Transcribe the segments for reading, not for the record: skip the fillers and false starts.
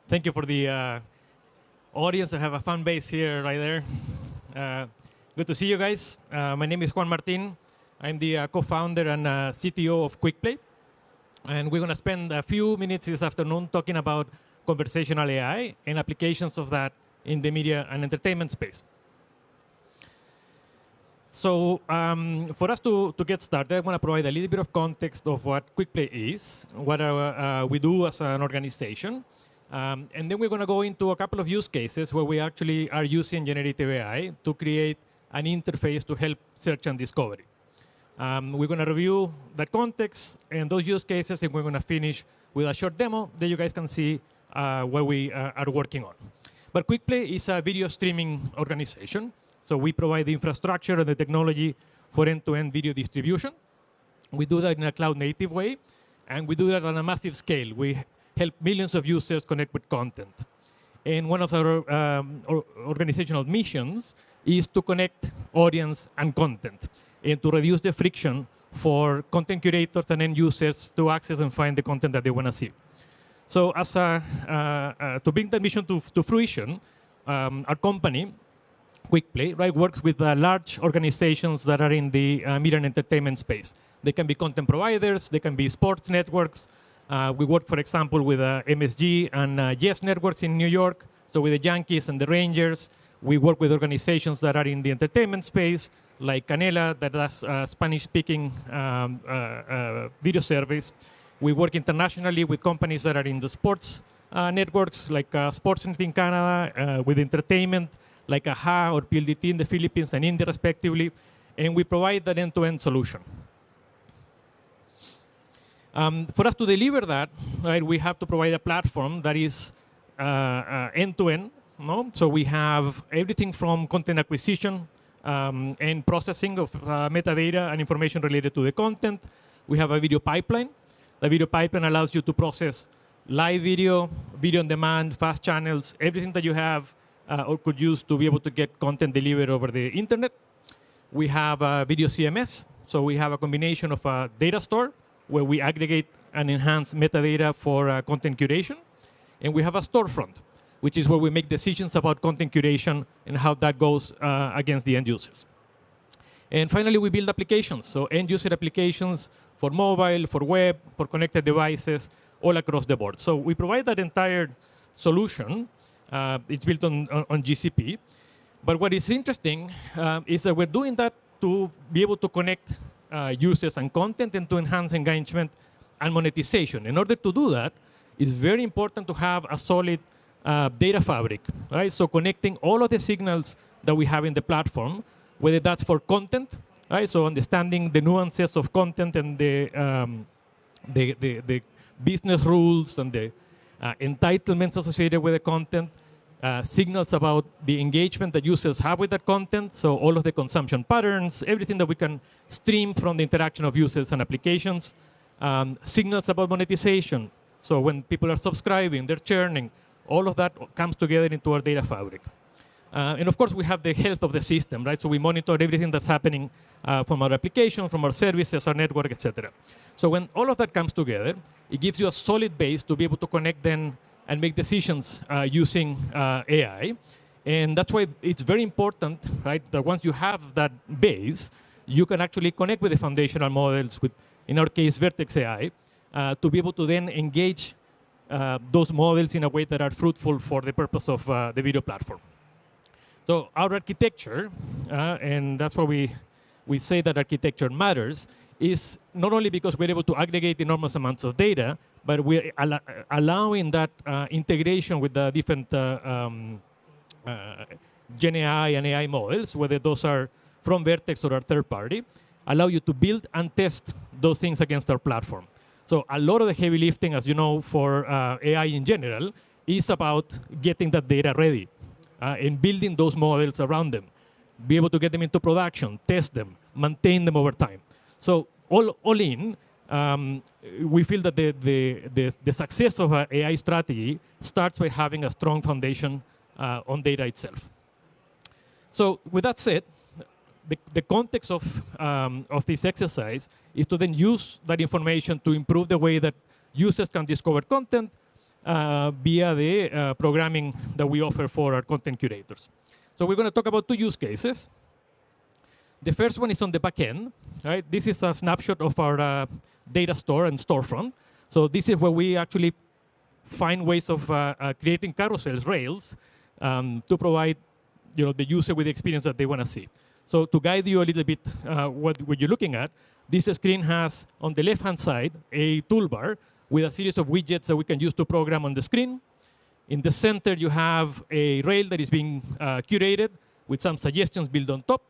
Thank you for the audience. I have a fan base here right there. Good to see you guys. My name is Juan Martin. I'm the co-founder and CTO of Quickplay. And we're going to spend a few minutes this afternoon talking about conversational AI and applications of that in the media and entertainment space. So for us to get started, I want to provide a little bit of context of what Quickplay is, what we do as an organization. And then we're going to go into a couple of use cases where we actually are using generative AI to create an interface to help search and discovery. We're going to review that context and those use cases, and we're going to finish with a short demo that you guys can see what we are working on. But Quickplay is a video streaming organization. So we provide the infrastructure and the technology for end-to-end video distribution. We do that in a cloud-native way, and we do that on a massive scale. We help millions of users connect with content. And one of our organizational missions is to connect audience and content and to reduce the friction for content curators and end users to access and find the content that they want to see. So as to bring that mission to fruition, our company, Quickplay, right, works with large organizations that are in the media and entertainment space. They can be content providers, they can be sports networks. We work, for example, with MSG and Yes Networks in New York, so with the Yankees and the Rangers. We work with organizations that are in the entertainment space, like Canela, that does Spanish-speaking video service. We work internationally with companies that are in the sports networks, like Sportsnet in Canada, with entertainment, like AHA or PLDT in the Philippines and India, respectively. And we provide that end-to-end solution. For us to deliver that, right, we have to provide a platform that is end-to-end. No? So we have everything from content acquisition and processing of metadata and information related to the content. We have a video pipeline. The video pipeline allows you to process live video, video on demand, fast channels, everything that you have or could use to be able to get content delivered over the internet. We have a video CMS. So we have a combination of a data store where we aggregate and enhance metadata for content curation. And we have a storefront, which is where we make decisions about content curation and how that goes against the end users. And finally, we build applications. So end user applications for mobile, for web, for connected devices, all across the board. So we provide that entire solution. It's built on GCP. But what is interesting is that we're doing that to be able to connect users and content and to enhance engagement and monetization. In order to do that, it's very important to have a solid data fabric, right? So connecting all of the signals that we have in the platform, whether that's for content, right? So understanding the nuances of content and the business rules and the entitlements associated with the content, signals about the engagement that users have with that content, so all of the consumption patterns, everything that we can stream from the interaction of users and applications, signals about monetization, so when people are subscribing, they're churning, all of that comes together into our data fabric. And of course, we have the health of the system, right? So we monitor everything that's happening from our application, from our services, our network, etc. So when all of that comes together, it gives you a solid base to be able to connect then and make decisions using AI. And that's why it's very important, right, that once you have that base, you can actually connect with the foundational models, with, in our case, Vertex AI, to be able to then engage those models in a way that are fruitful for the purpose of the video platform. So our architecture, and that's why we say that architecture matters, is not only because we're able to aggregate enormous amounts of data, but we're allowing that integration with the different Gen AI and AI models, whether those are from Vertex or a third party, allow you to build and test those things against our platform. So a lot of the heavy lifting, as you know, for AI in general, is about getting that data ready and building those models around them, be able to get them into production, test them, maintain them over time. So all in, we feel that the success of an AI strategy starts by having a strong foundation on data itself. So with that said, the context of this exercise is to then use that information to improve the way that users can discover content, via the programming that we offer for our content curators. So we're going to talk about two use cases. The first one is on the back end. Right? This is a snapshot of our data store and storefront. So this is where we actually find ways of creating carousels, rails, to provide the user with the experience that they want to see. So to guide you a little bit what you're looking at, this screen has, on the left-hand side, a toolbar with a series of widgets that we can use to program on the screen. In the center, you have a rail that is being curated with some suggestions built on top.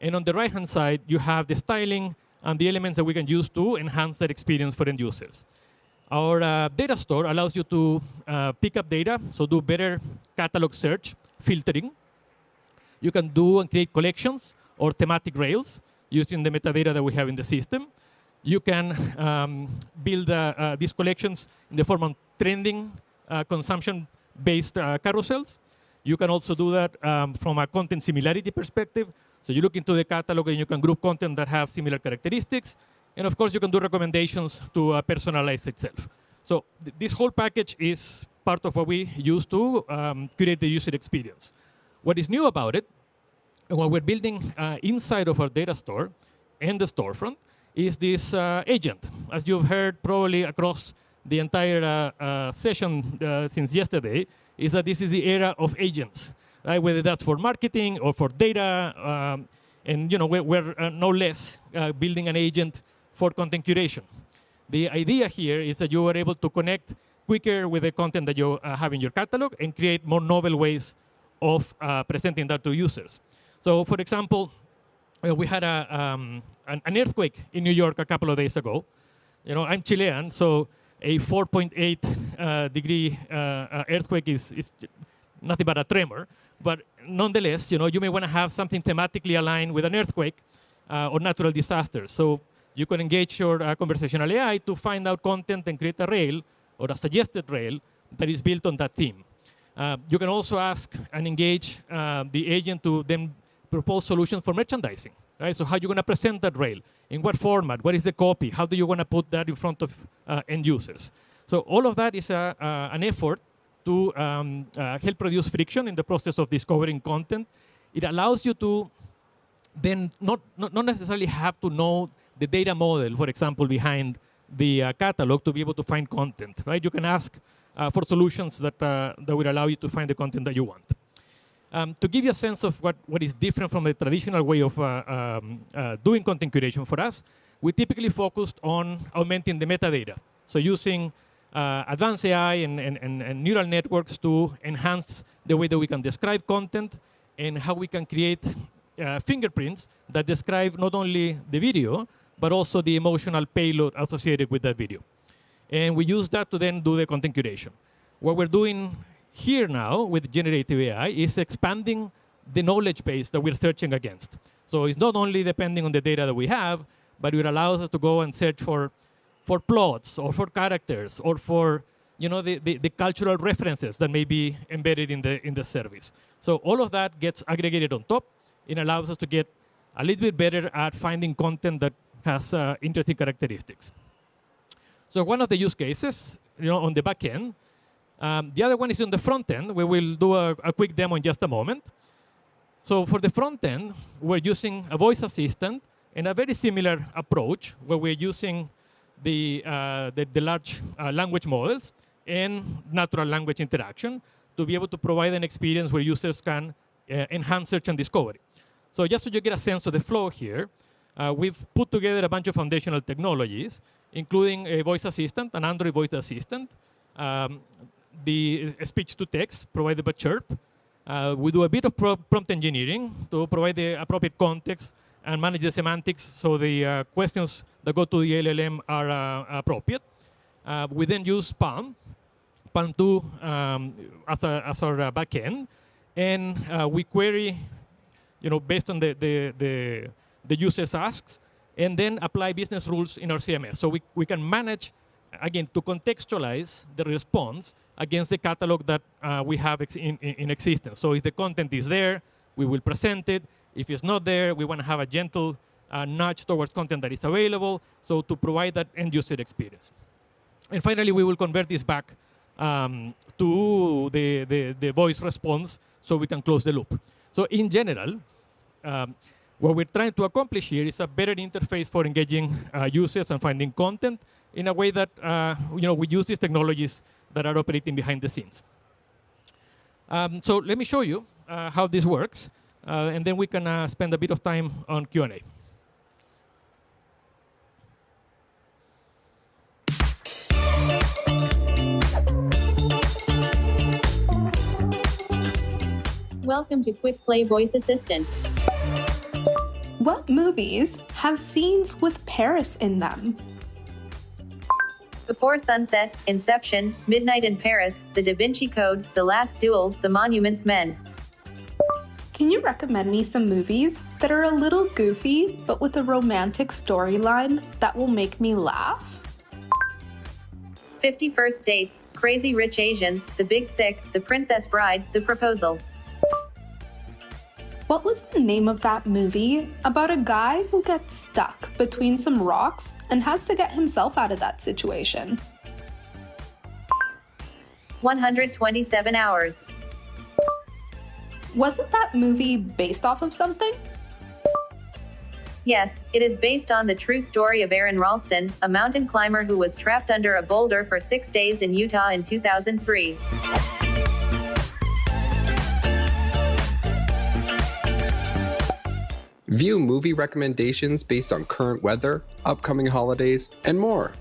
And on the right-hand side, you have the styling and the elements that we can use to enhance that experience for end users. Our data store allows you to pick up data, so do better catalog search, filtering. You can do and create collections or thematic rails using the metadata that we have in the system. You can build these collections in the form of trending consumption-based carousels. You can also do that from a content similarity perspective. So you look into the catalog and you can group content that have similar characteristics. And of course, you can do recommendations to personalize itself. So this whole package is part of what we use to curate the user experience. What is new about it, and what we're building inside of our data store and the storefront, is this agent. As you've heard probably across the entire session since yesterday, is that this is the era of agents. Right? Whether that's for marketing or for data, and we're no less building an agent for content curation. The idea here is that you are able to connect quicker with the content that you have in your catalog and create more novel ways of presenting that to users. So, for example, we had an earthquake in New York a couple of days ago. I'm Chilean, so a 4.8 degree earthquake is nothing but a tremor. But nonetheless, you may want to have something thematically aligned with an earthquake or natural disasters. So you can engage your conversational AI to find out content and create a rail or a suggested rail that is built on that theme. You can also ask and engage the agent to then propose solutions for merchandising. Right? So how are you going to present that rail? In what format? What is the copy? How do you want to put that in front of end users? So all of that is an effort to help reduce friction in the process of discovering content. It allows you to then not necessarily have to know the data model, for example, behind the catalog to be able to find content. Right? You can ask for solutions that will allow you to find the content that you want. To give you a sense of what is different from the traditional way of doing content curation for us, we typically focused on augmenting the metadata. So using advanced AI and neural networks to enhance the way that we can describe content and how we can create fingerprints that describe not only the video, but also the emotional payload associated with that video. And we use that to then do the content curation. What we're doing here now with generative AI is expanding the knowledge base that we're searching against. So it's not only depending on the data that we have, but it allows us to go and search for plots or for characters or for the cultural references that may be embedded in the service. So all of that gets aggregated on top. It allows us to get a little bit better at finding content that has interesting characteristics. So one of the use cases, on the back end. The other one is on the front end. We will do a quick demo in just a moment. So for the front end, we're using a voice assistant and a very similar approach where we're using the large language models and natural language interaction to be able to provide an experience where users can enhance search and discovery. So just so you get a sense of the flow here, we've put together a bunch of foundational technologies, including a voice assistant, an Android voice assistant, the speech-to-text provided by Chirp. We do a bit of prompt engineering to provide the appropriate context and manage the semantics so the questions that go to the LLM are appropriate. We then use PaLM2 as our backend, and we query, based on the user's asks, and then apply business rules in our CMS. So we can manage, again, to contextualize the response against the catalog that we have in existence. So if the content is there, we will present it. If it's not there, we want to have a gentle nudge towards content that is available, so to provide that end-user experience. And finally, we will convert this back to the voice response so we can close the loop. So in general, what we're trying to accomplish here is a better interface for engaging users and finding content in a way that we use these technologies that are operating behind the scenes. So let me show you how this works, and then we can spend a bit of time on Q&A. Welcome to Quickplay Voice Assistant. What movies have scenes with Paris in them? Before Sunset, Inception, Midnight in Paris, The Da Vinci Code, The Last Duel, The Monuments Men. Can you recommend me some movies that are a little goofy, but with a romantic storyline that will make me laugh? 50 First Dates, Crazy Rich Asians, The Big Sick, The Princess Bride, The Proposal. What was the name of that movie about a guy who gets stuck between some rocks and has to get himself out of that situation? 127 Hours. Wasn't that movie based off of something? Yes, it is based on the true story of Aaron Ralston, a mountain climber who was trapped under a boulder for 6 days in Utah in 2003. View movie recommendations based on current weather, upcoming holidays, and more.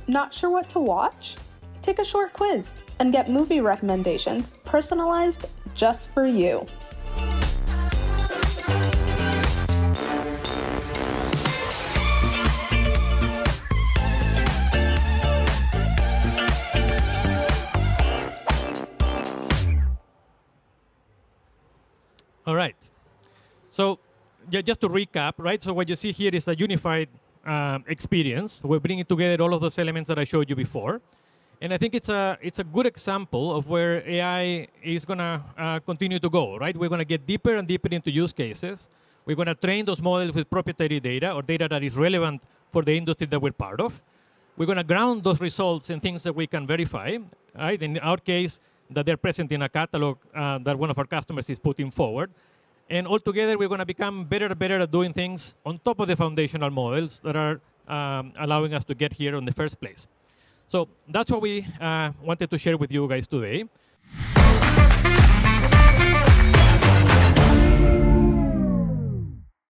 Not sure what to watch? Take a short quiz and get movie recommendations personalized just for you. All right. So just to recap, right? So what you see here is a unified experience. We're bringing together all of those elements that I showed you before. And I think it's a good example of where AI is going to continue to go, right? We're going to get deeper and deeper into use cases. We're going to train those models with proprietary data or data that is relevant for the industry that we're part of. We're going to ground those results in things that we can verify, right? In our case, that they're present in a catalog that one of our customers is putting forward. And altogether, we're going to become better and better at doing things on top of the foundational models that are allowing us to get here in the first place. So that's what we wanted to share with you guys today.